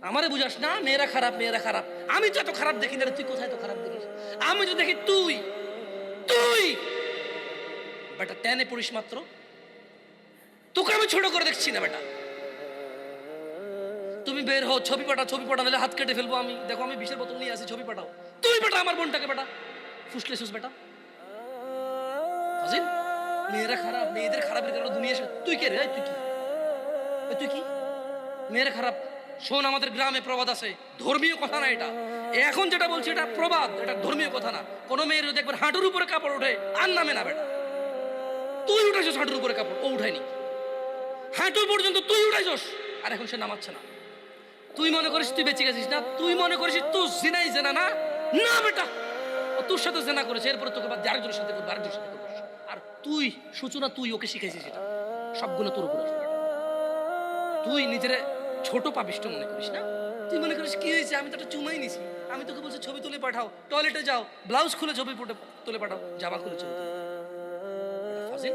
আমারে বুঝাস না, মেয়েরা খারাপ মেয়েরা খারাপ। আমি তো এত খারাপ দেখি না, তুই কোথায় তো খারাপ দেখিস? আমি তো দেখি তুই তুই বেটা টেনে পড়িস মাত্র, তোকে আমি ছোট করে দেখছি না বেটা। তুমি বের হও, ছবি পাঠাও, ছবি পাঠাও, নাহলে হাত কেটে ফেলবো আমি। দেখো আমি বিষের বোতল নিয়ে আসি, ছবি পাঠাও। তুই বেটা আমার বোনটাকে বেটা ফুসলেছিস বেটা। ফাজিল, মেয়েরা খারাপ, মেয়েদের খারাপের কারণে দুনিয়া শেষ। তুই কে রে? তুই কি? তুই কি? মেয়েরা খারাপ? শোন, আমাদের গ্রামে প্রবাদ আছে, ধর্মীয় কথা না এটা। এখন যেটা বলছি এটা প্রবাদ, এটা ধর্মীয় কথা না। কোনো মেয়ের যদি একবার হাঁটুর উপরে কাপড় ওঠে আর নামে না বেটা। তুই উঠাইছস হাঁটুর উপরে কাপড়, ও উঠায়নি। হাঁটু পর্যন্ত তুই উঠাইছস, আর এখন সে নামাচ্ছে না। তুই মনে করিস তুই বেঁচে গেছিস না? তুই মনে করিস তুই জিনাই জেনা না? না বেটা, ও তোর সাথে জেনা করেছে, এরপরে তোকে বাদ দিয়ে আরেকজনের সাথে করবে, আরেকজনের সাথে করবে। আর তুই সূচনা, তুই ওকে শিখাইছিস এটা, সবগুলো তোর উপরে আসবে। তুই নিজের ছোট পাপিষ্ট মনে করিস না? তুই মনে করিস কি হয়েছে, আমি তো একটা চুমাই নিছি। আমি তোকে বলছি ছবি তুলে পাঠাও, টয়লেটে যাও, ব্লাউজ খুলে ছবি তুলে পাঠাও, জামা খুলে ছবি তুলে। ফাজিল,